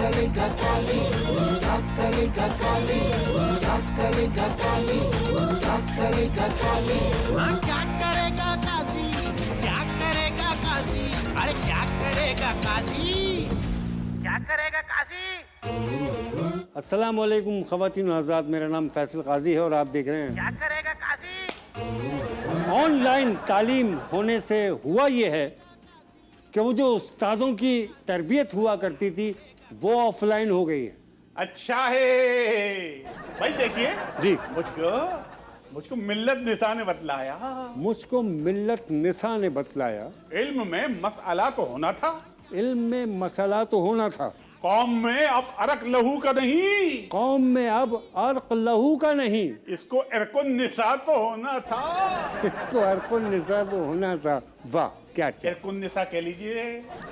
करेगा काजी, क्या करेगा काजी, क्या करेगा काजी, क्या करेगा काजी, हाँ क्या करेगा काशी, क्या करेगा काशी, अरे क्या करेगा काशी, क्या करेगा काशी। अस्सलाम वालेकुम ख़वातीन व हज़रात, मेरा नाम फैसल काजी है और आप देख रहे हैं। क्या करेगा काशी। ऑनलाइन तालीम होने से हुआ ये है कि वो जो उस्तादों की तरबियत हुआ करती थी वो ऑफलाइन हो गई है। अच्छा है भाई, देखिए जी, मुझको मिल्लत निसा ने बतलाया, मुझको मिल्लत निसा ने बतलाया, इल्म में मसला तो होना था, इल्म में मसला तो होना था, कौम में अब अरक लहू का नहीं, कौम में अब अर्क लहू का नहीं, इसको इरकुन निसा तो होना था, इसको अर्कुन निसा तो होना था। वाह क्या अच्छा, इरकुन निसा कह लीजिए।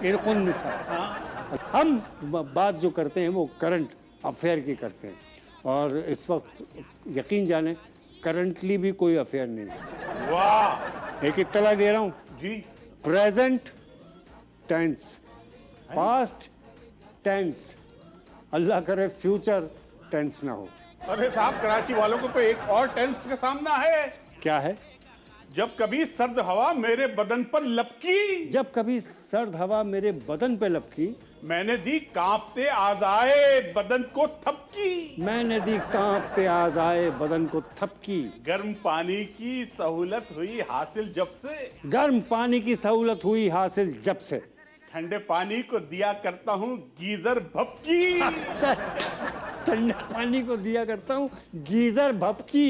इरकुन निसा। हाँ, हम बात जो करते हैं वो करंट अफेयर की करते हैं और इस वक्त यकीन जाने करंटली भी कोई अफेयर नहीं है। वाह एक इत्तला दे रहा हूँ, जी, प्रेजेंट टेंस, पास्ट टेंस, अल्लाह करे फ्यूचर टेंस ना हो। अरे साहब, कराची वालों को तो एक और टेंस का सामना है। क्या है? जब कभी सर्द हवा मेरे बदन पर लपकी, जब कभी सर्द हवा मेरे बदन पे लपकी, मैंने दी कांपते आज़ाए बदन को थपकी, मैंने दी कांपते आज़ाए बदन को थपकी, गर्म पानी की सहूलत हुई हासिल जब से, गर्म पानी की सहूलत हुई हासिल जब से, ठंडे पानी को दिया करता हूँ गीजर भपकी। अच्छा, ठंडे पानी को दिया करता हूँ गीजर भपकी।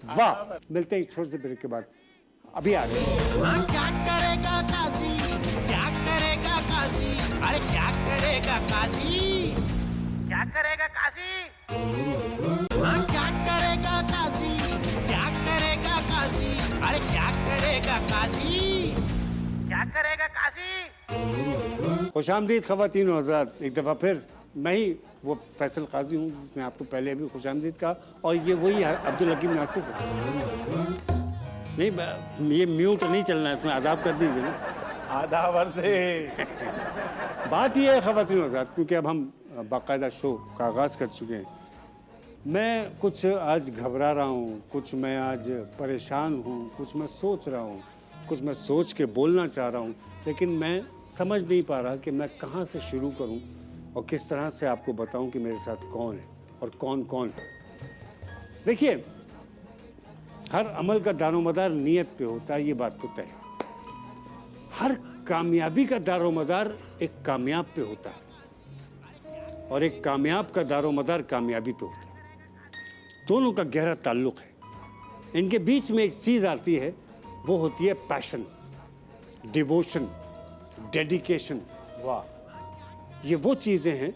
वाह, मिलते हैं एक छोटे से ब्रेक के बाद, अभी आ रहे हैं। हाँ क्या करेगा काशी, क्या करेगा काशी, अरे क्या करेगा काशी, क्या करेगा काशी। हाँ क्या करेगा काशी, क्या करेगा काशी, अरे क्या करेगा काशी, क्या करेगा काशी। खुशामदीद ख़वातीन और हज़रात, एक दफ़ा फिर मैं ही वो फैसल काजी हूँ जिसने आपको पहले भी खुशामदीद कहा, और ये वही है अब्दुल हकीम नासिफ है। नहीं, ये म्यूट नहीं चलना है, इसमें आदाब कर दीजिए ना। आधा वर्षे बात ये है ख़वातीन और हज़रात, क्योंकि अब हम बाकायदा शो का आगाज़ कर चुके हैं, मैं कुछ आज घबरा रहा हूँ, कुछ मैं आज परेशान हूँ, कुछ मैं सोच रहा हूँ, कुछ मैं सोच के बोलना चाह रहा हूँ, लेकिन मैं समझ नहीं पा रहा कि मैं कहाँ से शुरू करूँ और किस तरह से आपको बताऊँ कि मेरे साथ कौन है और कौन कौन है। देखिए, हर अमल का दारोमदार नीयत पे होता है, ये बात तो तय है। हर कामयाबी का दारोमदार एक कामयाब पे होता है और एक कामयाब का दारोमदार कामयाबी पे होता है। दोनों का गहरा ताल्लुक है। इनके बीच में एक चीज़ आती है, वो होती है पैशन, डिवोशन, डेडिकेशन। वाह, ये वो चीज़ें हैं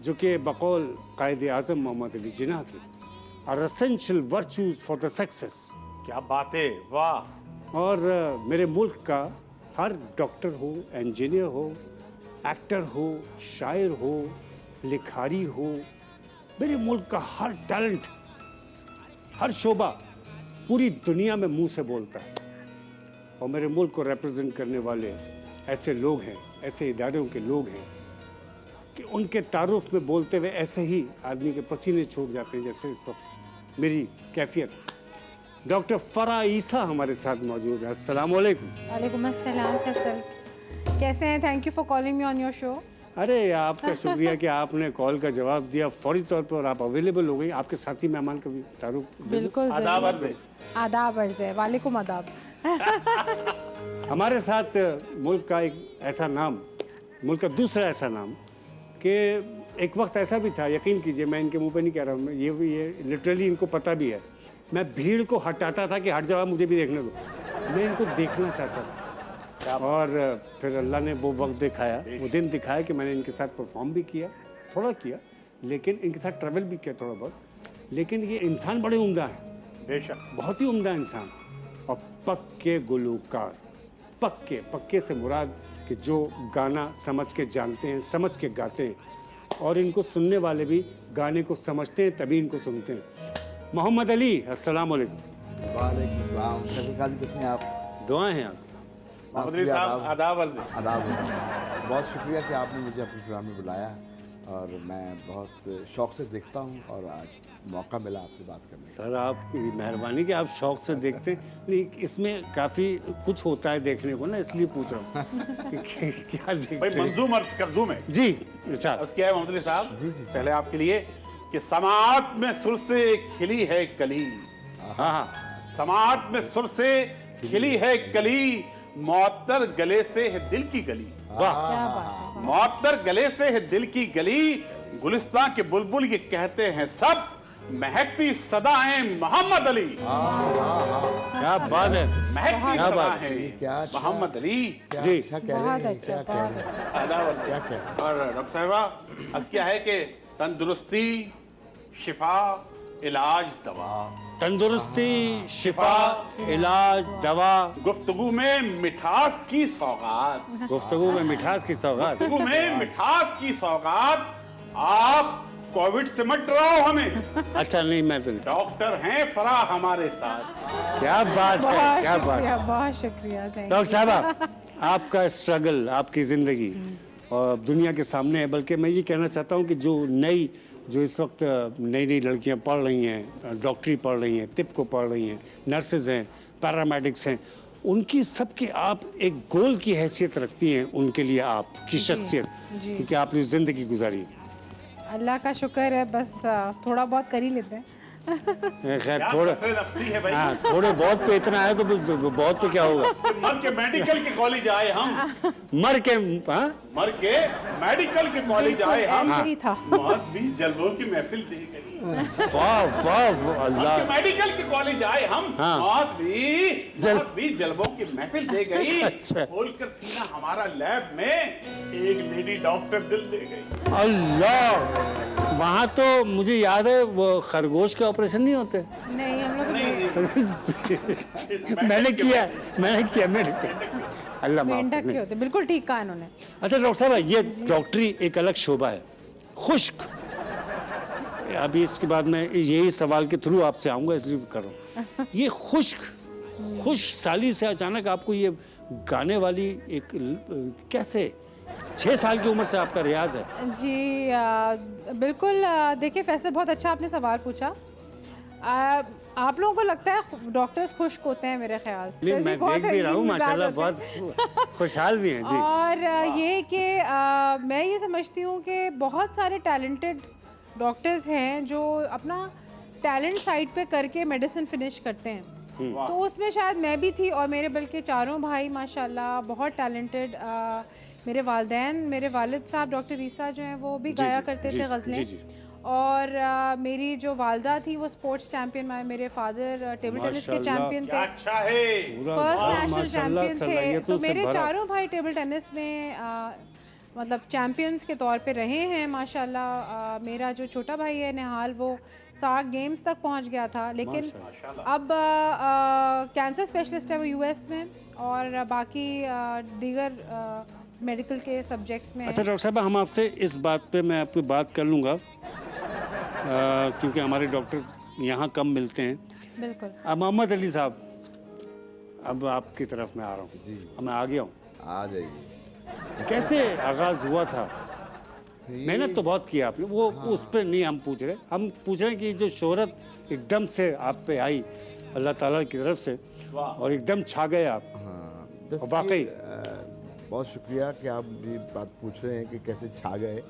जो कि बकौल कायदे आज़म मोहम्मद अली जिन्ना की are essential virtues for the success. क्या बात है, वाह। और मेरे मुल्क का हर डॉक्टर हो, इंजीनियर हो, एक्टर हो, शायर हो, लिखारी हो, मेरे मुल्क का हर टैलेंट, हर शोबा पूरी दुनिया में मुंह से बोलता है। और मेरे मुल्क को रिप्रेजेंट करने वाले ऐसे लोग हैं, ऐसे इदारों के लोग हैं कि उनके तारुफ में बोलते हुए ऐसे ही आदमी के पसीने छूट जाते हैं जैसे इस वक्त मेरी कैफियत। डॉक्टर फरा ईसा हमारे साथ मौजूद है। अस्सलाम वालेकुम। वालेकुम अस्सलाम फैसल, कैसे हैं? Thank you for calling me on your show. अरे आपका शुक्रिया कि आपने कॉल का जवाब दिया फौरी तौर पर और आप अवेलेबल हो गई। आपके साथी मेहमान का भी तारुफ। बिल्कुल आदाब ज़रूर। अर्ज़। आदाब अर्ज़ है, वालेकुम आदाब। हमारे साथ मुल्क का एक ऐसा नाम, मुल्क का दूसरा ऐसा नाम कि एक वक्त ऐसा भी था, यकीन कीजिए, मैं इनके मुंह पे नहीं कह रहा हूँ, ये लिटरली इनको पता भी है, मैं भीड़ को हटाता था कि हट जाओ, मुझे भी देखने दो, मैं इनको देखना चाहता था। और फिर अल्लाह ने वो वक्त दिखाया, वो दिन दिखाया कि मैंने इनके साथ परफॉर्म भी किया, थोड़ा किया, लेकिन इनके साथ ट्रैवल भी किया थोड़ा बहुत। लेकिन ये इंसान बड़े उम्दा हैं, बेशक, बहुत ही उम्दा इंसान और पक्के गुलूकार। पक्के से मुराद कि जो गाना समझ के जानते हैं, समझ के गाते हैं, और इनको सुनने वाले भी गाने को समझते हैं तभी इनको सुनते हैं। मोहम्मद अली, अस्सलाम वालेकुम। वालेकुम सलाम। फैसल काजी कैसे हैं आप? दुआएं हैं आप। मोहम्मद अली साहब, आदाब अर्ज़। आदाब। बहुत शुक्रिया कि आपने मुझे अपने प्रोग्राम में बुलाया और मैं बहुत शौक से देखता हूँ और आज मौका मिला आपसे बात करने का। सर आपकी मेहरबानी कि आप शौक से देखते हैं। नहीं, इसमें काफ़ी कुछ होता है देखने को ना, इसलिए पूछ रहा हूँ कि क्या देखते भाई हैं। मंजूम अर्ज कर दूं मैं। जी इरशाद। अर्ज किया है मोहम्मद अली साहब। जी, जी। पहले आपके लिए कि समात में सुर से खिली है कली। हाँ हाँ समात में सुर से खिली है कली, मौतर गले से है दिल की गली। वाह क्या बात है। मौतर गले से है दिल की गली, गुलिस्तां के बुलबुल ये कहते हैं सब, महकती सदाएं मोहम्मद अली। क्या बात है। महकती क्या बात सदाएं क्या अच्छा- मोहम्मद अली। क्या जी। अच्छा कह बहुत रहे हैं, अच्छा, क्या कह बहुत रहे हैं, अच्छा। अदावत। क्या कह रहे हैं। और डॉक्टर साहबा अर्ज किया है कि तंदुरुस्ती शिफा इलाज दवा, तंदुरुस्ती शिफा इलाज दवा, गुफ्तगू में मिठास की सौगात, गुफ्तगू में मिठास की सौगात। गुफ्तगू में मिठास की सौगात। आप कोविड से मत डराओ हमें, अच्छा नहीं मैं तो नहीं। डॉक्टर हैं फरा हमारे साथ। क्या बात है, बहुत क्या बात शुक्रिया, बहुत शुक्रिया। थैंक डॉक्टर साहबा आपका स्ट्रगल, आपकी ज़िंदगी और दुनिया के सामने है। बल्कि मैं ये कहना चाहता हूँ कि जो इस वक्त नई नई लड़कियाँ पढ़ रही हैं, डॉक्टरी पढ़ रही हैं, तिब को पढ़ रही हैं, नर्सेज हैं, पैरामेडिक्स हैं, उनकी सबके आप एक गोल की हैसियत रखती हैं। उनके लिए आपकी शख्सियत, जी। क्योंकि आपने ज़िंदगी गुजारी। अल्लाह का शुक्र है, बस थोड़ा बहुत कर ही लेते हैं। खैर क्या थोड़ा कसरत नफ्सी है भाई। हाँ थोड़े बहुत पे इतना है तो बहुत पे क्या होगा। मर के मेडिकल के कॉलेज आए हम, मर के हाँ मर के मेडिकल के कॉलेज बिल्कुल आए हम, ऐसे ही था। मौत भी जलवों की महफिल दे गई। वाह वाह वाह, अल्लाह। मेडिकल के कॉलेज आए हम, हाँ। मौत भी जलवों की महफिल दे गई। अच्छा। खोलकर सीना हमारा लैब में एक लेडी डॉक्टर दिल दे गई। अल्लाह, वहाँ तो मुझे याद है वो खरगोश के ऑपरेशन नहीं होते। नहीं हम लोग नहीं मैंने किया अल्लाह माफ मेंढक करे। के होते, बिल्कुल ठीक कहा इन्होंने। अच्छा डॉक्टर साहब, ये डॉक्टरी एक अलग शोभा है। खुश्क, अभी इसके बाद मैं यही सवाल के थ्रू आपसे आऊँगा, इसलिए कर रहा हूँ। ये खुश साली से अचानक आपको ये गाने वाली एक कैसे 6 साल की उम्र से आपका रियाज है? जी बिल्कुल। देखिए फैसल, बहुत अच्छा आपने सवाल पूछा। आप लोगों को लगता है डॉक्टर्स खुश्क होते हैं, मेरे ख्याल से। नहीं, मैं बहुत देख भी रहा हूँ रंगीन माशाल्लाह, मिजाज होते बहुत खुशहाल भी हैं जी। और ये कि मैं ये समझती हूँ कि बहुत सारे टैलेंटेड डॉक्टर्स हैं जो अपना टैलेंट साइड पे करके मेडिसिन फिनिश करते हैं। तो उसमें शायद मैं भी थी, और मेरे बल्कि चारों भाई माशाल्लाह बहुत टैलेंटेड। मेरे वालिदैन, मेरे वालिद साहब डॉक्टर ईसा जो हैं वो भी गाया करते थे जी, गज़लें। जी। और मेरी जो वालदा थी वो स्पोर्ट्स चैंपियन, मेरे फादर टेबल टेनिस के माशाल्लाह। चैंपियन क्या थे, अच्छा है। फर्स्ट नेशनल माशाल्लाह, चैंपियन थे। सलाहियतों तो से मेरे भरा। चारों भाई टेबल टेनिस में मतलब चैंपियंस के तौर पे रहे हैं माशाल्लाह। मेरा जो छोटा भाई है निहाल, वो सार्क गेम्स तक पहुंच गया था, लेकिन अब कैंसर स्पेशलिस्ट है वो यूएस में, और बाकी दीगर मेडिकल के सब्जेक्ट्स में अच्छा है। डॉक्टर साहब, हम आपसे इस बात पे मैं आपकी बात कर लूँगा, क्योंकि हमारे डॉक्टर यहाँ कम मिलते हैं। बिल्कुल। अब मोहम्मद अली साहब, अब आपकी तरफ मैं आ रहा हूँ। जी। अब मैं आ गया हूँ। आ जाइए। कैसे आगाज़ हुआ था? मेहनत तो बहुत की आपने, वो उस पर नहीं हम पूछ रहे। हम पूछ रहे हैं कि जो शोहरत एकदम से आप पे आई अल्लाह ताला की तरफ से और एकदम छा गए आप। हाँ, बस वाकई। ये, बहुत शुक्रिया कि आप ये बात पूछ रहे हैं कि कैसे छा गए।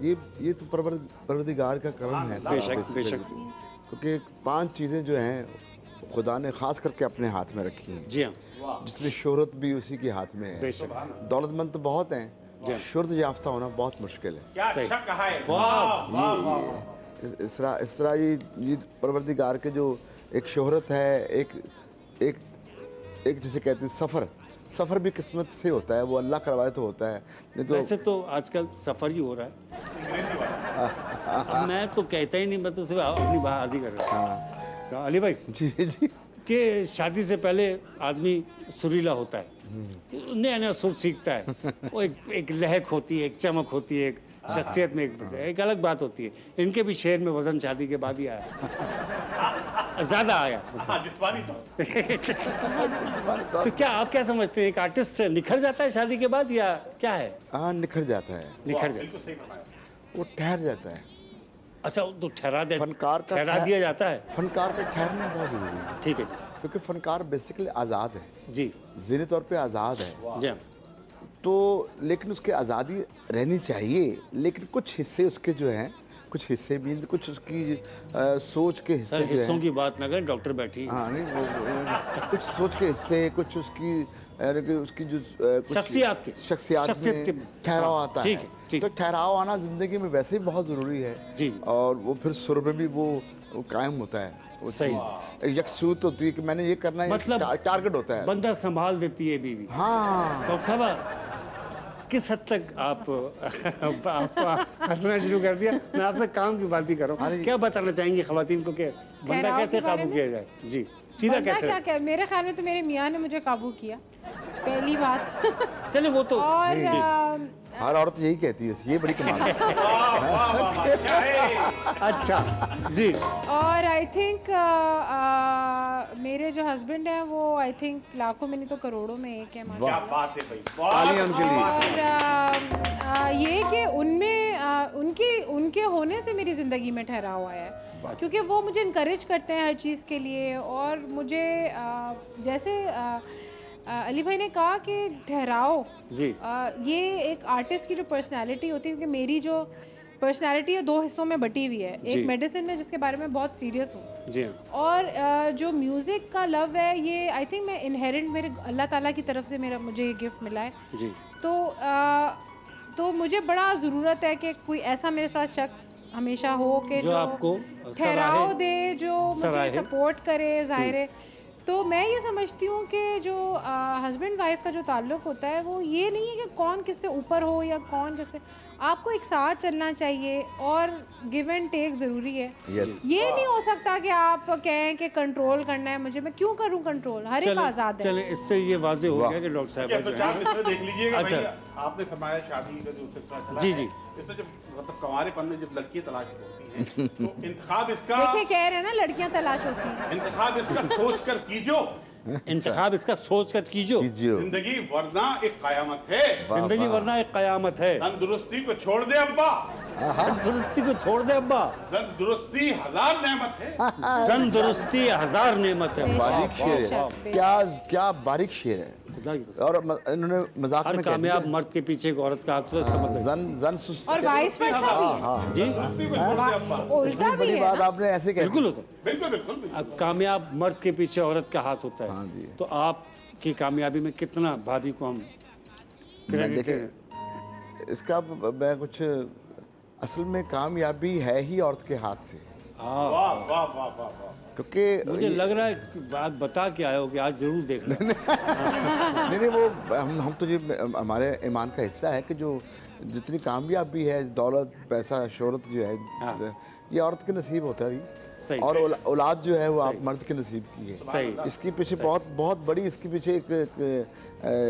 ये तो परवरदिगार का करम है। बेशक, basically। बेशक। क्योंकि 5 चीज़ें जो हैं खुदा ने ख़ास करके अपने हाथ में रखी हैं, जी हाँ, जिसमें शोहरत भी उसी के हाथ में है। बेशक। दौलतमंद तो बहुत हैं, शोहरत याफ्ता होना बहुत मुश्किल है। क्या अच्छा कहा है। वाह वाह वाह। इस तरह ये परवरदिगार के जो एक शोहरत है, एक जिसे कहते हैं सफ़र भी किस्मत से होता है, वो अल्लाह करवाए तो होता है, नहीं तो वैसे तो आजकल सफ़र ही हो रहा है। अब मैं तो कहता ही नहीं, मैं तो सिर्फ अपनी बात आदि कर रहा हूँ। तो अली भाई जी जी कि शादी से पहले आदमी सुरीला होता है, नया नया सुर सीखता है, वो एक लहक होती है, एक चमक होती है, एक शख्सियत में एक अलग बात होती है। इनके भी शेर में वजन शादी के बाद ही आया। ज्यादा आया। हाँ जिस्मानी तो तो क्या आप क्या समझते हैं, एक आर्टिस्ट निखर जाता है शादी के बाद या क्या है? हाँ, निखर जाता है, निखर जाता बिल्कुल सही फरमाया। वो ठहर जाता है। अच्छा, तो ठहरा ठहरा दिया जाता है। फनकार का ठहरना बहुत जरूरी है, ठीक है क्योंकि फनकार बेसिकली आज़ाद है, जी ज़हनी तौर पे आज़ाद है। जी हाँ। तो लेकिन उसकी आज़ादी रहनी चाहिए, लेकिन कुछ हिस्से उसके जो हैं, कुछ हिस्से भी, कुछ उसकी सोच के हिस्से सर जो हिस्सों हैं। की बात ना करें, डॉक्टर बैठी। हाँ नहीं, कुछ सोच के हिस्से, कुछ उसकी यानी कि उसकी जो कुछ शख्सियत के शख्सियत में ठहराव हाँ, आता ठीक है। है, ठीक। तो ठहराव आना ज़िंदगी में वैसे ही बहुत ज़रूरी है जी। और वो फिर सुर में भी वो कायम होता है, वो सही। चीज़ यकसूत होती है कि मैंने ये करना है, मतलब टारगेट होता है। बंदा संभाल देती है बीवी। हाँ, डॉक्टर साहब किस हद तक आप हंसना शुरू कर दिया? मैं आपसे काम की बात ही कर रहा हूँ। क्या बताना चाहेंगे खवातीन को कि बंदा ठहराव कैसे के बारे काबू में? किया जाए? जी, सीधा बंदा कैसे? क्या मेरे ख्याल में तो मेरे मियाँ ने मुझे काबू किया, पहली बात। चले वो तो और हर औरत यही कहती है, ये बड़ी कमाल है। अच्छा जी। और आई थिंक मेरे जो हस्बैंड हैं वो आई थिंक लाखों में नहीं तो करोड़ों में एक है क्या माशाल्लाह। बात है भाई, तालियां उनके लिए। और ये कि उनमें उनके होने से मेरी ज़िंदगी में ठहराव आया है, क्योंकि वो मुझे इनकरेज करते हैं हर चीज़ के लिए। और मुझे जैसे अली भाई ने कहा कि ठहराव, जी। ये एक आर्टिस्ट की जो पर्सनालिटी होती है, क्योंकि मेरी जो पर्सनालिटी है 2 हिस्सों में बटी हुई है, जी। एक मेडिसिन में जिसके बारे में बहुत सीरियस हूँ, जी हाँ। और जो म्यूज़िक का लव है ये आई थिंक मैं इनहेरेंट मेरे अल्लाह ताला की तरफ से मुझे ये गिफ्ट मिला है। जी। तो मुझे बड़ा ज़रूरत है कि कोई ऐसा मेरे साथ शख्स हमेशा हो कि जो जो आपको ठहराव सराहे, दे, जो मुझे सराहे। सपोर्ट करे, ज़ाहिर है। तो मैं ये समझती हूँ कि जो हस्बैंड वाइफ का जो ताल्लुक़ होता है वो ये नहीं है कि कौन किससे ऊपर हो या कौन किससे, आपको एक साथ चलना चाहिए और गिव एंड टेक ज़रूरी है। Yes. ये नहीं हो सकता कि आप कहें कि कंट्रोल करना है मुझे, मैं क्यों करूँ कंट्रोल, हर एक आज़ाद है। चले इससे ये वाजे हो गया कि डॉक्टर साहब तो चार मिसरे देख लीजिएगा अच्छा। भैया, आपने फरमाया शादी का जो सिलसिला चला जी, है, जी। इसमें जब मतलब कंवारेपन में जब लड़की तलाश होती है तो इंतखाब इसका देखिए कह रहे हैं ना लड़कियां तलाश होती हैं। इंतखाब इसका सोच कर कीजो, इंतखाब इसका सोच कर कीजिए। जिंदगी वरना एक कयामत है, जिंदगी वरना एक कयामत है। तंदुरुस्ती को छोड़ दे अब्बा, तंदुरुस्ती को छोड़ दे अब्बा, तंदुरुस्ती 1000 नेमत है। तंदुरुस्ती 1000 नेमत है। बारीक शेर है, क्या क्या बारीक शेर है। खुदा की कसम। और इन्होंने मजाक हर में कह दिया, कामयाब मर्द के पीछे एक औरत का हाथ होता है, इसका मतलब जन सुस्त। और वाइस वर्सा भी है, जी तंदुरुस्ती को छोड़ दे अब्बा, उल्टा भी बड़ी है बात ना। आपने ऐसे कह बिल्कुल होता है। बिल्कुल बिल्कुल बिल्कुल। अब कामयाब मर्द के पीछे औरत का हाथ होता हाँ है, जी। तो आपकी कामयाबी में कितना भाभी को हम क्रेडिट देखे करें? इसका मैं कुछ असल में कामयाबी है ही औरत के हाथ से, हाँ, वाह वाह वाह वाह वाह। क्योंकि मुझे लग रहा है कि बात बता के आए हो कि आज जरूर देख लें। नहीं वो हम तो ये हमारे ईमान का हिस्सा है कि जो जितनी कामयाबी है, दौलत, पैसा, शोहरत जो है, हाँ। ये औरत के नसीब होता है सही। और औलाद जो है वो आप मर्द के नसीब की है। सही। इसके पीछे बहुत बहुत बड़ी इसके पीछे एक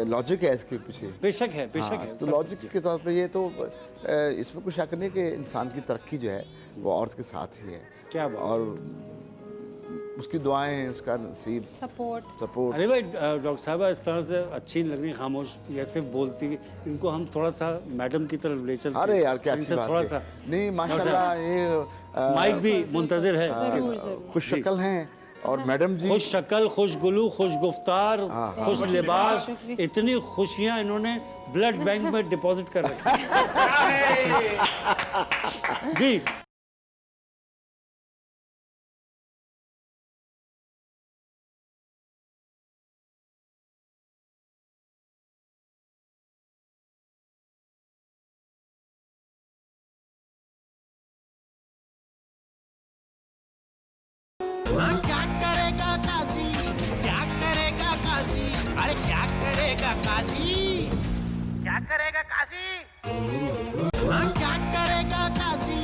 लॉजिक है इसके पीछे। बेशक है, बेशक हाँ, है। तो सब लॉजिक कुछ के तौर पे ये तो इसमें कुछ शक नहीं कि इंसान की तरक्की जो है वो औरत के साथ ही है। क्या बात। और उसकी दुआएं, उसका नसीब, सपोर्ट। सपोर्ट। अरे भाई डॉक्टर साहबा इस तरह से अच्छी लग रही, खामोश ऐसे बोलती, इनको हम थोड़ा सा मैडम की तरफ ले चलते। अरे यार क्या अच्छी इनसे बात थोड़ा है। सा नहीं माशाल्लाह, ये माइक भी मुंतजिर है। जरूर जरूर। खुश शक्ल हैं और मैडम जी खुश शक्ल, खुश गुलू, खुश गुफ्तार, खुश लिबास, शुक्रिया। इतनी खुशियां इन्होंने ब्लड बैंक में डिपॉजिट कर रखी। जी हाँ, क्या करेगा काशी, क्या करेगा काशी, अरे क्या करेगा काशी, क्या करेगा काशी, हाँ, क्या करेगा काशी,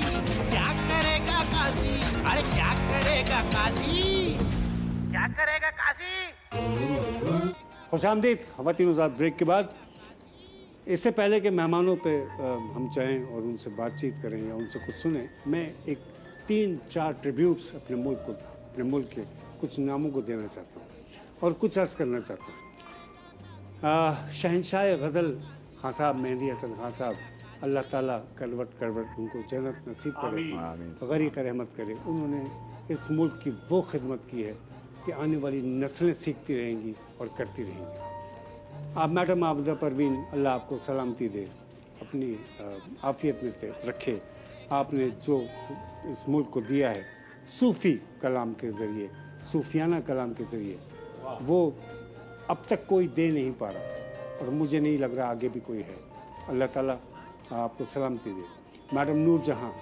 क्या करेगा काशी, अरे क्या करेगा काशी, क्या करेगा काशी। खुशामदीद खवातीन उस्ताद ब्रेक के बाद। इससे पहले कि मेहमानों पे हम जाएं और उनसे बातचीत करें या उनसे कुछ सुने, मैं एक 3-4 ट्रिब्यूट्स अपने मुल्क को अपने मुल्क के कुछ नामों को देना चाहता हूँ और कुछ अर्ज़ करना चाहता हूँ। शहनशाह गज़ल खान साहब, मेहंदी हसन खान साहब, अल्लाह ताला करवट उनको जन्नत नसीब करे, गरीक़ रहमत करे। उन्होंने इस मुल्क की वो खिदमत की है कि आने वाली नस्लें सीखती रहेंगी और करती रहेंगी। आप मैडम आबदा परवीन, अल्लाह आपको सलामती दे, अपनी आफ़ियत में रखे। आपने जो इस मुल्क को दिया है सूफ़ी कलाम के ज़रिए, सूफियाना कलाम के ज़रिए, वो अब तक कोई दे नहीं पा रहा और मुझे नहीं लग रहा आगे भी कोई है। अल्लाह ताला आपको सलामती दे। मैडम नूर जहाँ,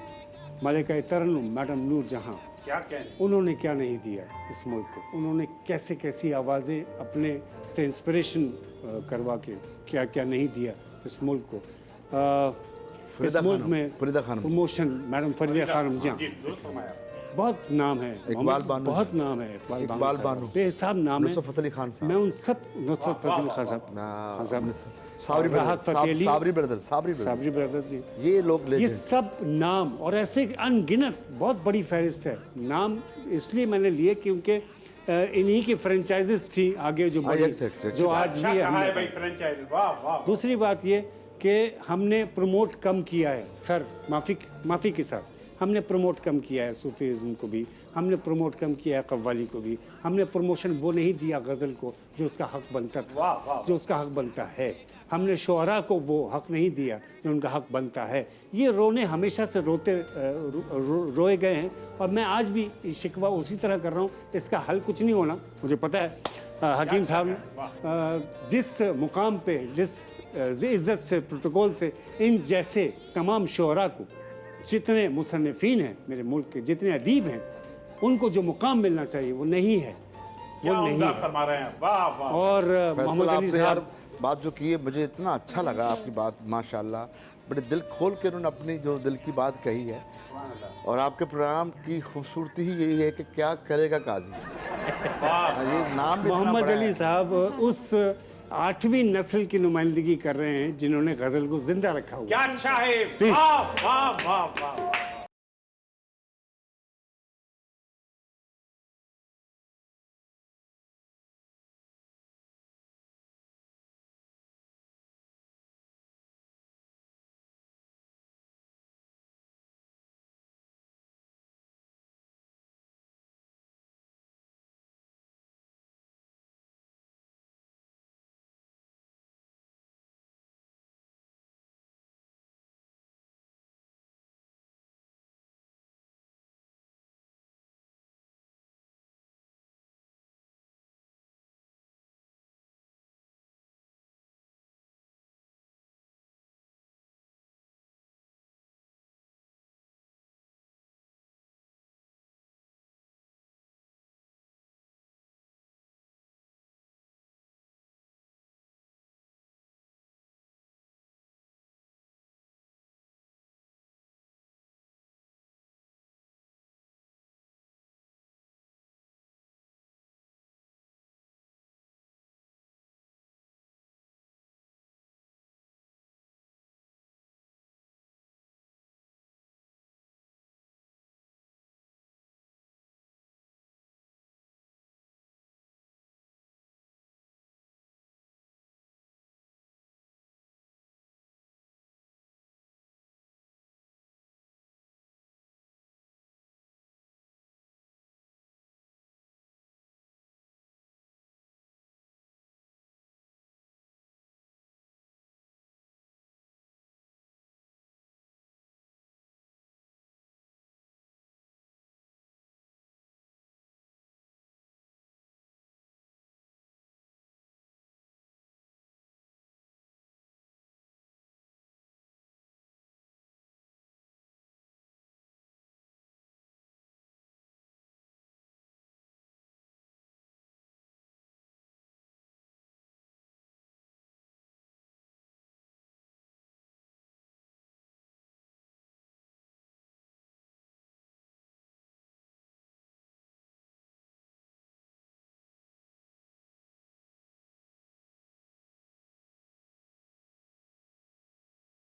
मलिका तरन्नुम मैडम नूर जहाँ, क्या कहें, उन्होंने क्या नहीं दिया इस मुल्क को। उन्होंने कैसे कैसी आवाज़ें अपने से इंस्पिरेशन करवा के क्या क्या नहीं दिया इस मुल्क को। इस मुल्क में प्रमोशन, मैडम फरीदा खानम जी, बहुत नाम है, बहुत नाम है, इकबाल बानो, बेहिसाब नाम है। नुसरत फतेह अली खान साहब, मैं उन सब, नुसरत फतेह अली खान साहब, साबरी ब्रदर्स, ये लोग, ये सब नाम और ऐसे अनगिनत बहुत बड़ी फहरिस्त है। नाम इसलिए मैंने लिए क्योंकि इन्हीं की फ्रेंचाइजेस थी आगे जो आज भी है। दूसरी बात ये कि हमने प्रमोट कम किया है सर, माफ़ी के साथ हमने प्रमोट कम किया है सूफीज़म को भी, हमने प्रमोट कम किया है कव्वाली को भी। हमने प्रमोशन वो नहीं दिया गज़ल को जो उसका हक बनता था, जो उसका हक बनता है। हमने शुअरा को वो हक नहीं दिया जो उनका हक बनता है। ये रोने हमेशा से रोए गए हैं और मैं आज भी शिकवा उसी तरह कर रहा हूँ। इसका हल कुछ नहीं होना, मुझे पता है। हकीम साहब ने जिस मुकाम पे, जिस इज़्ज़त से, प्रोटोकॉल से इन जैसे तमाम शुअरा को, जितने मुसन्निफ़ीन हैं मेरे मुल्क के, जितने अदीब हैं, उनको जो मुकाम मिलना चाहिए वो नहीं है, वो नहीं है। और मोहम्मद अली साहब बात जो की है, मुझे इतना अच्छा लगा आपकी बात, माशाल्लाह, बड़े दिल खोल के उन्होंने अपनी जो दिल की बात कही है। और आपके प्रोग्राम की खूबसूरती ही यही है कि क्या करेगा काजी। ये नाम मोहम्मद अली साहब उस 8वीं नस्ल की नुमाइंदगी कर रहे हैं जिन्होंने गजल को जिंदा रखा हुआ। क्या अच्छा है, वाह वाह वाह वाह।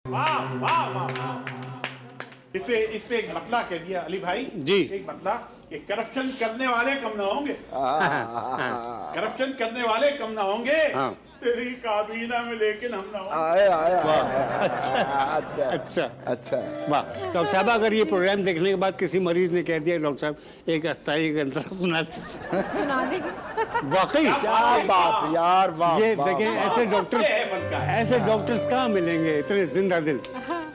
वाह वाह वाह वाह। इस पे एक मतला कह दिया अली भाई जी। एक मतला कि करप्शन करने वाले कम ना होंगे, करप्शन करने वाले कम ना होंगे, हाँ। तेरी काबीना में लेकिन हम ना होंगे। आए आए अच्छा अच्छा अच्छा अच्छा। वाह डॉक्टर साहब, अगर ये प्रोग्राम देखने के बाद किसी मरीज ने कह दिया डॉक्टर साहब एक अस्थाई गंतरा सुना दीजिए, सुना देगी। वाकई क्या बात यार, वाह ये वाह, देखें, वाह। ऐसे डॉक्टर ये बनता है। ऐसे डॉक्टर्स कहाँ मिलेंगे इतने जिंदा दिल।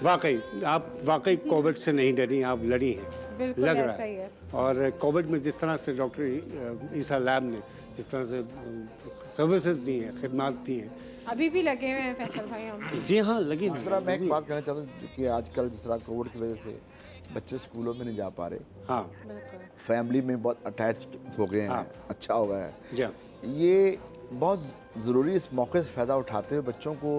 वाकई आप वाकई कोविड से नहीं डरी, आप लड़ी हैं, बिल्कुल लग ऐसा रहा ही है। है। और कोविड में जिस तरह से डॉक्टर ईसा लैब ने जिस तरह से सर्विसेज दी हैं, खिदमत दी हैं, अभी भी लगे हुए हैं फैसल भाई हम। जी हाँ लगी। दूसरा मैं एक बात कहना चाहता हूँ कि आजकल जिस तरह कोविड की वजह से बच्चे स्कूलों में नहीं जा पा रहे, हाँ बिल्कुल। फैमिली में बहुत अटैच्ड हो गए हैं, हाँ। अच्छा हो गया है। जी हाँ। ये बहुत ज़रूरी, इस मौके से फ़ायदा उठाते हुए बच्चों को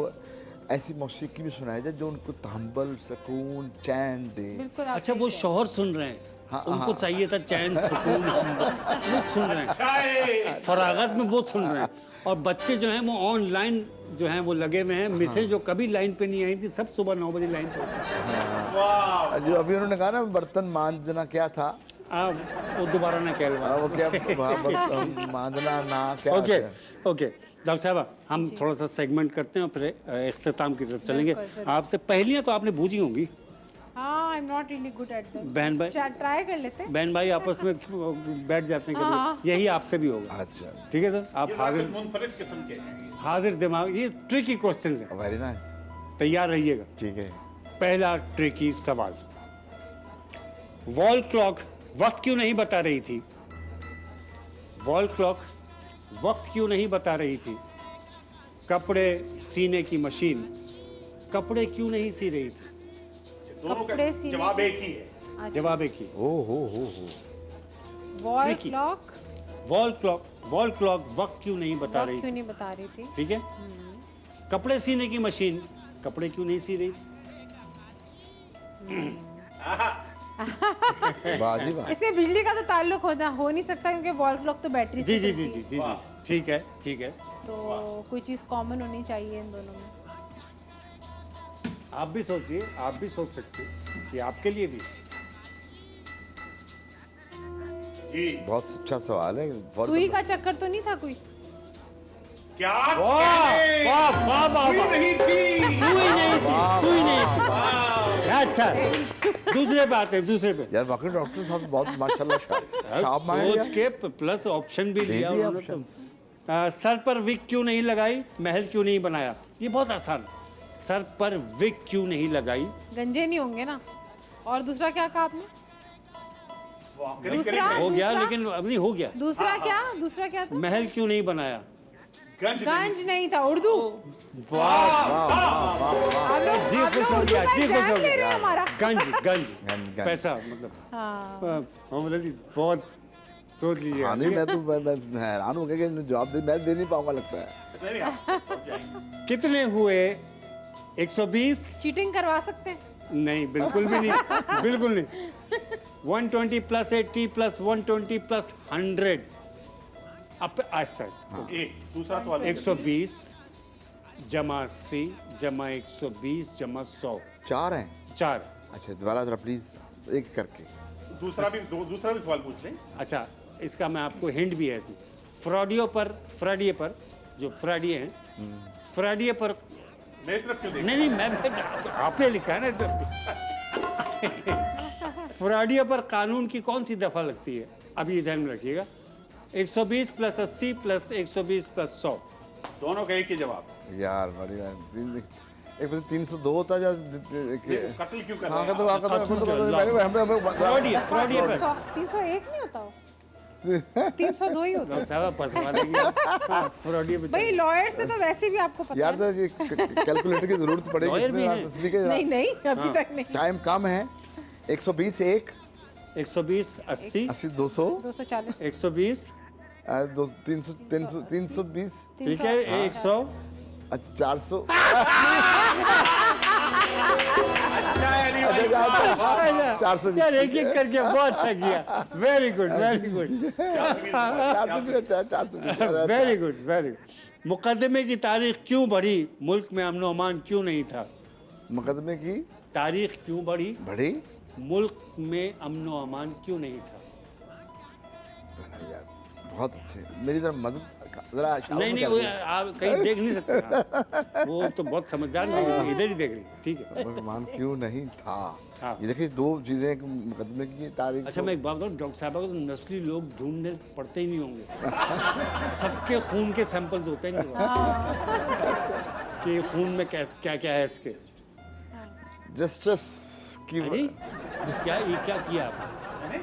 ऐसी मौसीकी भी सुनाई जाए जो उनको तहम्बल, सुकून, चैन दे। बिल्कुल आप अच्छा सही वो कह रहे शौहर सुन रहे हैं, हाँ, उनको हाँ। चाहिए था चैन सुकून, वो सुन रहे हैं, चाय फरागत में वो सुन रहे हैं। और बच्चे जो हैं वो ऑनलाइन जो हैं वो लगे हुए हैं। मिसेज जो कभी लाइन पे नहीं आई थी, सब सुबह 9 बजे लाइन पे होती हैं। वाह जो अभी उन्होंने कहा ना बर्तन मांजना क्या था, वो दोबारा ना कहलवा। वो क्या बर्तन मांजना ना क्या ओके था? ओके डॉक्टर साहब, हम थोड़ा सा सेगमेंट करते हैं और फिर इख्तिताम की तरफ चलेंगे। बिल्कुल, जरूर। आपसे पहलियां तो आपने बूझी होंगी। हाँ, I am not really good at that. बहन भाई ट्राई कर लेते हैं। बहन भाई आपस में बैठ जाते हैं हाँ। कभी, यही आपसे भी होगा। अच्छा, ठीक है सर, आप ये हाजिर वाकई मुनफरिद किस्म के हैं। हाजिर दिमाग, ये ट्रिकी क्वेश्चन है, वेरी नाइस, तैयार रहिएगा। ठीक है। पहला ट्रिकी सवाल, वॉल क्लॉक वक्त क्यों नहीं बता रही थी? वॉल क्लॉक वक्त क्यों नहीं बता रही थी? कपड़े सीने की मशीन कपड़े क्यों नहीं सी रही थी? दोनों का कपड़े सीने जवाब के- एक ही है। जवाब एक ही। ओ हो wall Tricky. Clock wall clock वक्त क्यों नहीं बता वक्त रही क्यों थी? नहीं बता रही थी? ठीक है। कपड़े सीने की मशीन कपड़े क्यों नहीं सी रही थी? वाह जी वाह। इसमें बिजली का तो ताल्लुक हो नहीं सकता क्योंकि वॉल क्लॉक तो बैटरी जी से जी जी चलती जी है। जी जी ठीक है ठीक है। तो कोई चीज कॉमन होनी चाहिए इन दोनों में। आप भी सोचिए, आप भी सोच सकते हैं कि आपके लिए भी। जी बहुत अच्छा सवाल है। बहुत सुई का चक्कर तो नहीं था कोई? क्या वाह कहने? वाह वाह वाह सुई वाह। नहीं थी। सुई नहीं थी, सुई नहीं थी। अच्छा, दूसरे पे आते हैं, दूसरे पे। यार वाकई डॉक्टर साहब बहुत माशाल्लाह शाप मारे सोच के प्लस ऑप्शन भी लिया दिया उन्होंने तो। options। सर पर विग क्यों नहीं लगाई, महल क्यों नहीं बनाया? ये बहुत आसान है। सर पर विग क्यों नहीं लगाई? गंजे नहीं होंगे ना। और दूसरा क्या कहा आपने? वाह, दूसरा? हो गया, दूसरा? लेकिन अभी हो गया। दूसरा क्या? दूसरा क्या था? महल क्यों नहीं बनाया? गंज गंज नहीं था, उर्दू। वाह आप लोग जी खुश हो उर्दू गया, का जी खुश एग्जाम हो ले रहे गया। हो हमारा। गंज गंज गंज। पैसा मतलब हाँ। मोहम्मद अली बहुत सोच लीजिए। हाँ नहीं, मैं तो मैं हैरान हो गया कि जवाब मैं दे नहीं पाऊंगा लगता है। नहीं, आप पहुंच जाएंगे। कितने हुए 120? चीटिंग करवा सकते हैं? नहीं, बिल्कुल भी नहीं, बिल्कुल नहीं। 120 प्लस 80 प्लस 120 प्लस 100। अब आहिस्ता आहिस्ता। एक दूसरा सवाल 120 जमा 80 जमा 120 जमा 100 चार हैं। 4। अच्छा दोबारा जरा प्लीज एक करके। दूसरा भी सवाल पूछ लें। अच्छा, इसका मैं आपको हिंट भी है इसमें। फ्राडिये पर जो फ्राडिये हैं, फ्राडिये पर मेरी तरफ क्यों देख? नहीं आपने लिखा है ना तो। फ्राडिये पर कानून की कौन सी दफा लगती है? अब ये ध्यान में रखिएगा। 120 प्लस 80 प्लस 120 प्लस 100। दोनों का एक ही जवाब। यार बड़ी एक बजे 302 होता है कत्ल क्यों कर हाँ रहे तो हैं? फ्राडिये पर 301 नहीं होता वो? 302 ही होता है। साहब फंसवा देंगे। फ्राडिये पर भाई लॉयर से तो वैसे भी आपको पता यार है। तो ये कैलकुलेटर की जरूरत पड़ेगी Lawyer भी हैं। इसमें, ठीक है नहीं नहीं अभी तक नहीं। टाइम कम है। 120 एक 120 80 80 200 240 120 300 320 ठीक है 100 अच्छा 400 अच्छा है, अली भाई। 420 यार एक एक करके बहुत अच्छा किया। वेरी गुड वेरी गुड 400 भी अच्छा है, 400 वेरी गुड वेरी गुड। मुकदमे की तारीख क्यों बढ़ी, मुल्क में अमन अमान क्यों नहीं था? मुकदमे की तारीख क्यों बढ़ी, बड़ी मुल्क में अमन व अमान क्यों नहीं था? यार बहुत अच्छे, मेरी तरफ मदद जरा इशारों नहीं में नहीं, कर वो दीजिए। आप कहीं देख नहीं सकते आप। वो तो बहुत समझदार नहीं, इधर ही देख रही है। ठीक है। मुसलमान क्यों नहीं था? हाँ। ये देखिए दो चीजें, एक मुकदमे की तारीख। अच्छा, मैं एक बात बताऊँ, डॉक्टर साहब को तो नस्ली लोग ढूंढने पड़ते ही नहीं होंगे। सबके खून के सैंपल्स होते हैं कि खून में क्या क्या है इसके। जस्टिस की अरे क्या ये क्या किया आपने?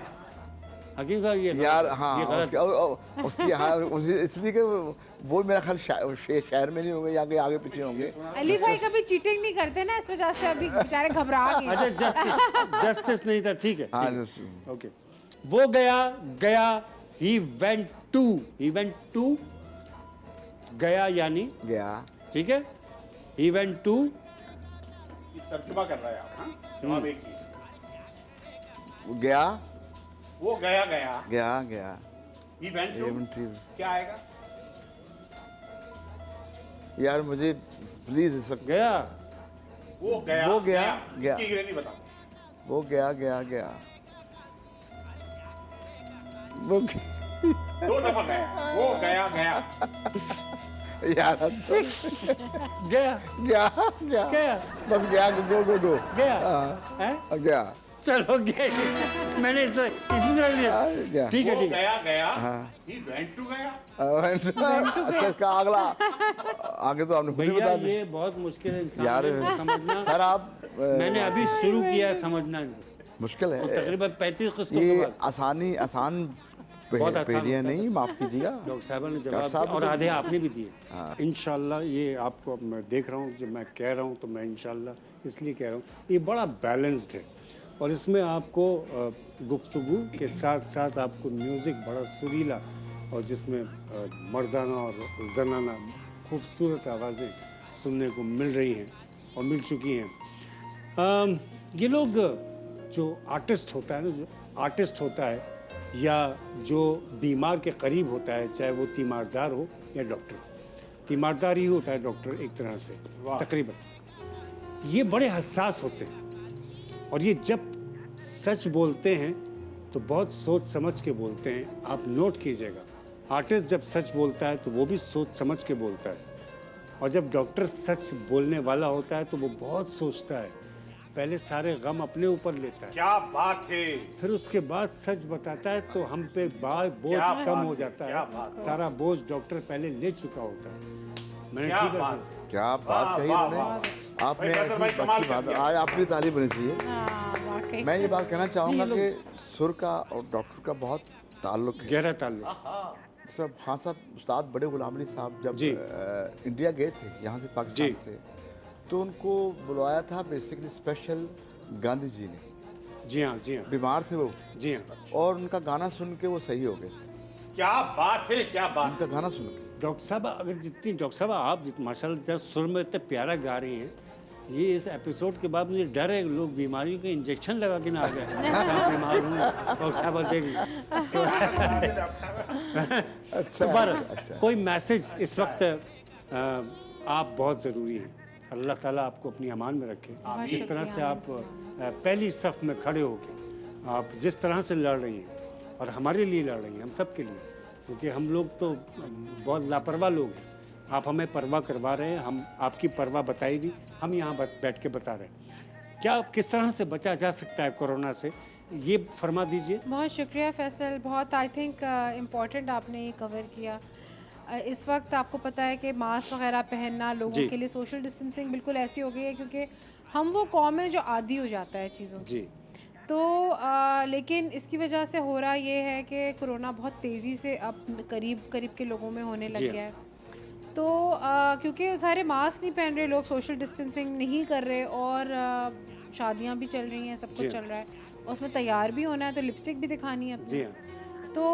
हकीम साहब ये यार गलत है, हाँ, ये गलत है। उसकी हाँ इसलिए कि वो मेरा ख्याल शहर में नहीं होंगे या आगे पीछे होंगे। अली भाई कभी चीटिंग नहीं करते ना, इस वजह से अभी बेचारे घबरा गए। अच्छा, जस्टिस नहीं था। ठीक है, हाँ ठीक है। जस्टिस। ओके, वो गया ही वेंट टू गया यानी, गया। ठीक है, ही वेंट टू, तर्जुमा कर रहा है आप। हाँ? जवाब एक ही। वो गया वो गया गया He went to- Went to- क्या आएगा? यार मुझे प्लीज इस गया वो गया गया। इसकी अंग्रेजी बताओ। वो गया वो दो दफा गया। वो गया यार गया गया बस गया गो गया हाँ, हैं? गया चलो गया, मैंने इसी तरह लिया। गया। ठीक है, वो ठीक है। गया हाँ। He went to गया। अच्छा इसका अगला आगे तो आपने खुद ही भैया बता दी ये बहुत मुश्किल है इंसान यार को समझना। सर आप मैंने अभी शुरू किया है समझना इनको। मुश्किल तो है तकरीबन 35 किस्तों के ये बाद आसान बहुत आसान पहेलियां होता है। नहीं, माफ कीजिएगा। डॉक्टर साहब ने डॉक्टर जवाब साहब दिया और तो- आधे आपने भी दिए। हाँ। इंशाल्लाह ये आपको अब मैं देख रहा हूँ, जब मैं कह रहा हूँ तो मैं इंशाल्लाह इसलिए कह रहा हूँ, ये बड़ा बैलेंस्ड है और इसमें आपको गुफ्तगू के साथ साथ आपको म्यूज़िक बड़ा सुरीला और जिसमें मर्दाना और जनाना खूबसूरत आवाज़ें सुनने को मिल रही हैं और मिल चुकी हैं। ये लोग जो आर्टिस्ट होता है ना, जो आर्टिस्ट होता है या जो बीमार के करीब होता है, चाहे वो तीमारदार हो या डॉक्टर, तीमारदार ही होता है डॉक्टर एक तरह से तकरीबन, ये बड़े हसास होते हैं और ये जब सच बोलते हैं तो बहुत सोच समझ के बोलते हैं। आप नोट कीजिएगा, आर्टिस्ट जब सच बोलता है तो वो भी सोच समझ के बोलता है और जब डॉक्टर सच बोलने वाला होता है तो वो बहुत सोचता है, पहले सारे गम अपने ऊपर लेता है, क्या बात है। फिर उसके बाद सच बताता है तो हम पे बोझ क्या कम बात हो है, जाता क्या है। बात सारा बोझ डॉक्टर पहले ले चुका होता है। मैंने क्या ठीक है बात सर? क्या बात कही वाह, उन्होंने। वाह। आपने भाई, ऐसी भाई, कमाल अच्छी कर बात, दिया। आज आपकी तारीफ होनी चाहिए। हाँ, वाकई। मैं ये बात कहना चाहूँगा ये कि सुर का और डॉक्टर का बहुत ताल्लुक है। गहरा ताल्लुक। सब हाँ साहब, उस्ताद बड़े गुलाम अली साहब जब जी। इंडिया गए थे यहाँ से पाकिस्तान जी। से, तो उनको बुलवाया था बेसिकली स्पेशल गांधी जी ने। जी हाँ, जी हाँ, बीमार थे वो जी हाँ। और उनका गाना सुन के वो सही हो गए। क्या बात है, क्या बात। उनका गाना सुन के डॉक्टर साहब अगर जितनी डॉक्टर साहब आप माशाल्लाह इतना सुर में इतने प्यारा गा रही हैं, ये इस एपिसोड के बाद मुझे डर है लोग बीमारियों के इंजेक्शन लगा के ना आ गए। मैं बीमार हूँ डॉक्टर साहब देख। अच्छा दोबारा कोई मैसेज इस वक्त आप बहुत ज़रूरी हैं। अल्लाह ताला आपको अपनी अमान में रखे। इस तरह से आप पहली सफ में खड़े होके आप जिस तरह से लड़ रही हैं और हमारे लिए लड़ रही हैं, हम सब के लिए, क्योंकि हम लोग तो बहुत लापरवाह लोग हैं। आप हमें परवाह करवा रहे हैं, हम आपकी परवाह बताई दी, हम यहाँ बैठ के बता रहे हैं। क्या किस तरह से बचा जा सकता है कोरोना से, ये फरमा दीजिए। बहुत शुक्रिया फैसल, बहुत आई थिंक इम्पॉर्टेंट आपने ये कवर किया। इस वक्त आपको पता है कि मास्क वगैरह पहनना लोगों जी। के लिए, सोशल डिस्टेंसिंग बिल्कुल ऐसी हो गई है क्योंकि हम वो कौम है जो आदी हो जाता है चीज़ों की। जी तो लेकिन इसकी वजह से हो रहा ये है कि कोरोना बहुत तेज़ी से अब करीब के लोगों में होने जी लग गया है। तो क्योंकि सारे मास्क नहीं पहन रहे लोग, सोशल डिस्टेंसिंग नहीं कर रहे और शादियां भी चल रही हैं, सब जी कुछ चल रहा है और उसमें तैयार भी होना है तो लिपस्टिक भी दिखानी है अपनी। जी हाँ, तो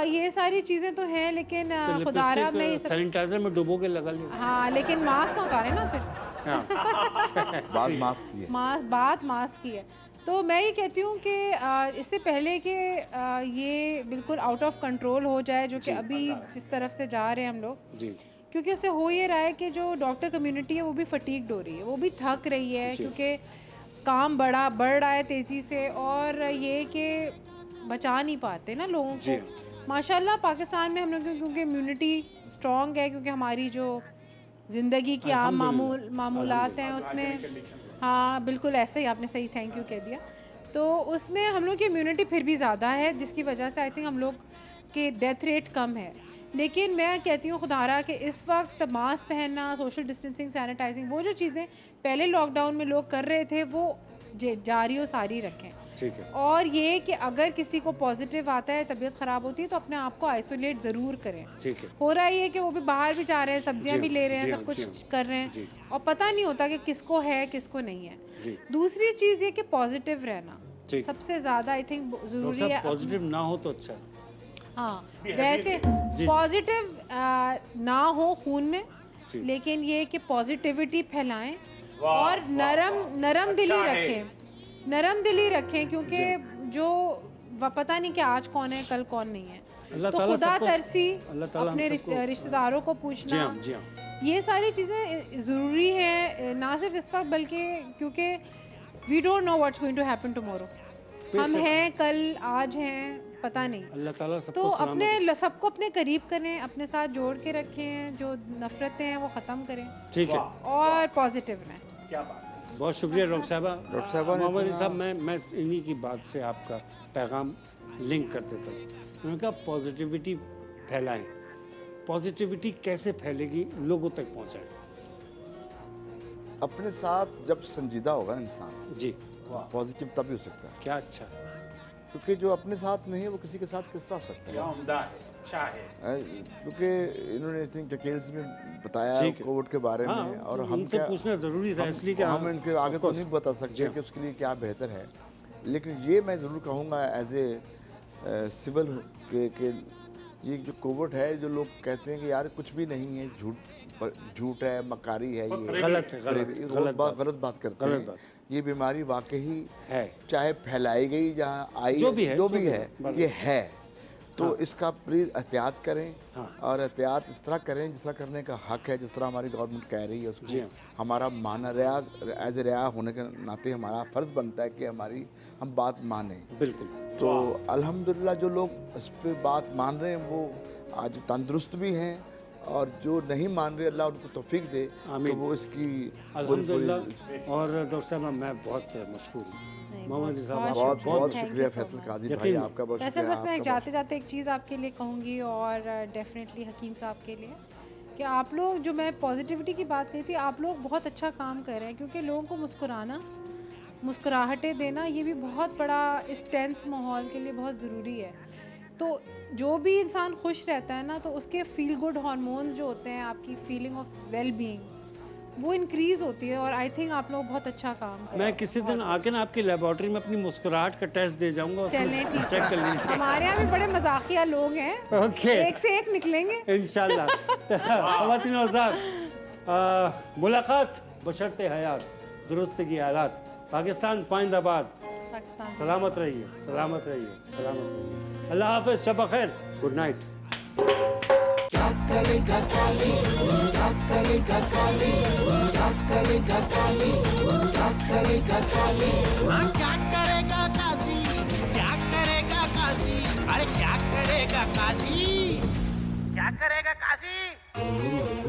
ये सारी चीज़ें तो हैं लेकिन तो खुदारा में ये सब, सैनिटाइजर में डुबो के लगा लो। हाँ लेकिन मास्क ना उतारे ना फिर। बात मास्क की है। बात मास्क की है। तो मैं ये कहती हूँ कि इससे पहले कि ये बिल्कुल आउट ऑफ कंट्रोल हो जाए, जो कि अभी जिस तरफ से जा रहे हैं हम लोग, जी क्योंकि इससे हो ये रहा है कि जो डॉक्टर कम्युनिटी है वो भी फटीग्ड हो रही है, वो भी थक रही है, क्योंकि काम बढ़ रहा है तेज़ी से, और ये कि बचा नहीं पाते ना लोगों जी। को। माशाल्लाह पाकिस्तान में हम लोग क्योंकि इम्यूनिटी स्ट्रॉन्ग है, क्योंकि हमारी जो ज़िंदगी की आम मामूलात हैं उसमें, हाँ बिल्कुल ऐसे ही, आपने सही थैंक यू कह दिया। तो उसमें हम लोग की इम्यूनिटी फिर भी ज़्यादा है, जिसकी वजह से आई थिंक हम लोग के डेथ रेट कम है। लेकिन मैं कहती हूँ खुदारा कि इस वक्त मास्क पहनना, सोशल डिस्टेंसिंग, सैनिटाइजिंग, वो जो चीज़ें पहले लॉकडाउन में लोग कर रहे थे वो जारी और सारी रखें। ठीक है। और ये कि अगर किसी को पॉजिटिव आता है, तबीयत ख़राब होती है, तो अपने आप को आइसोलेट ज़रूर करें। ठीक है। हो रहा है ये कि वो भी बाहर भी जा रहे हैं, सब्जियां जी, भी ले रहे हैं, जी सब हाँ, कुछ जी हाँ। कर रहे जी। हैं, और पता नहीं होता कि किसको है किसको नहीं है। जी। दूसरी चीज़ ये कि पॉजिटिव रहना ठीक। सबसे ज़्यादा आई थिंक डॉक्टर ज़रूरी साहब है। पॉजिटिव ना हो तो अच्छा है। हाँ, वैसे पॉजिटिव ना हो खून में, जी। लेकिन ये कि पॉजिटिविटी फैलाएं और नरम दिली रखें, नरम दिली रखें, क्योंकि जो पता नहीं कि आज कौन है कल कौन नहीं है। अल्लाह तो ताला खुदा सबको- तरसी, अल्लाह ताला हम अपने सबको- रिश्तेदारों को जी पूछना, हाँ, जी हाँ। ये सारी चीज़ें ज़रूरी हैं, ना सिर्फ इस वक्त बल्कि क्योंकि we don't know what's going to happen tomorrow. हम हैं कल, आज हैं, पता नहीं। अल्लाह ताला तो सबको सलामत सबको अपने करीब करें, अपने साथ जोड़ के रखें, जो नफरतें हैं वो ख़त्म करें ठीक है। और पॉजिटिव रहें। क्या बात है। बहुत शुक्रिया डॉक्टर साहबा। डॉक्टर साहबा ने मोहम्मद इतना- साहब, मैं इन्हीं की बात से आपका पैगाम लिंक कर देता हूँ। उन्होंने कहा पॉजिटिविटी फैलाएं। पॉजिटिविटी कैसे फैलेगी, लोगों तक पहुँचाएं। अपने साथ जब संजीदा होगा इंसान, जी, पॉजिटिव तभी हो सकता है, क्या अच्छा। क्योंकि जो अपने साथ नहीं है वो किसी के साथ किस तरह हो सकता क्या उम्दा है, शाह है। है। क्योंकि इन्होंने आई थिंक डिटेल्स में बताया ठीक है। कोविड के बारे हाँ, में, और तो हम उनसे क्या पूछना ज़रूरी था, इसलिए कि हम इनके आगे of तो course। नहीं बता जी सकते हाँ। कि उसके लिए क्या बेहतर है, लेकिन ये मैं ज़रूर कहूँगा एज ए सिविल के ये जो कोविड है, जो लोग कहते हैं कि यार कुछ भी नहीं है, झूठ है, मकारी है, ये गलत है, गलत बात करते गलत हैं। बात। ये बीमारी वाकई है। चाहे फैलाई गई जहाँ आई, जो भी है, ये है। तो इसका प्लीज़ एहतियात करें, हाँ। और एहतियात इस तरह करें जिस तरह करने का हक है, जिस तरह हमारी गवर्नमेंट कह रही है जी उसको हाँ। हमारा माना एज ए रिया होने के नाते हमारा फ़र्ज़ बनता है कि हम बात मानें। बिल्कुल। तो अल्हम्दुलिल्लाह जो लोग इस पे बात मान रहे हैं वो आज तंदुरुस्त भी हैं, और जो नहीं मान रहे अल्लाह उनको तौफीक दे, तो आमीन। वो इसकी अल्हम्दुलिल्लाह। और डॉक्टर साहब, मैं बहुत मशहूर हूँ। मोहम्मद साहब, बहुत बहुत शुक्रिया, बहुत thank शुक्रिया you so फैसल much। काजी यकीन भाई, नहीं। आपका बहुत वैसे शुक्रिया। बस मैं आपका जाते जाते एक चीज़ आपके लिए कहूँगी, और डेफिनेटली हकीम साहब के लिए, कि आप लोग, जो मैं पॉजिटिविटी की बात कही थी, आप लोग बहुत अच्छा काम कर रहे हैं, क्योंकि लोगों को मुस्कुराना, मुस्कुराहटें देना, ये भी बहुत बड़ा इस टेंस माहौल के लिए बहुत ज़रूरी है। तो जो भी इंसान खुश रहता है ना, तो उसके फील गुड हार्मोन्स जो होते हैं, आपकी फीलिंग ऑफ वेल बीइंग, वो इंक्रीज होती है। और आई थिंक आप लोग बहुत अच्छा काम कर रहे मैं हैं। किसी दिन आके ना आपकी लेबोरेटरी में अपनी मुस्कुराहट का टेस्ट दे जाऊंगा, चलें, ठीक चेक कर लीजिए। हमारे यहाँ भी बड़े मजाकिया लोग हैं, ओके, एक से एक निकलेंगे। इंशाल्लाह। ख़वातीन और हज़रात, मुलाकात बशर्ते हयात, दुरुस्त की हालात। पाकिस्तान पाइंदाबाद। पाकिस्तान सलामत रहिए, सलामत रहिए, सलामत रहिए। अल्लाह हाफ़िज़, शब खैर, गुड नाइट। क्या करेगा काजी, क्या करेगा काजी, क्या करेगा काजी, क्या करेगा काजी। हाँ, क्या करेगा काशी, क्या करेगा काशी, अरे क्या करेगा काशी, क्या करेगा काशी।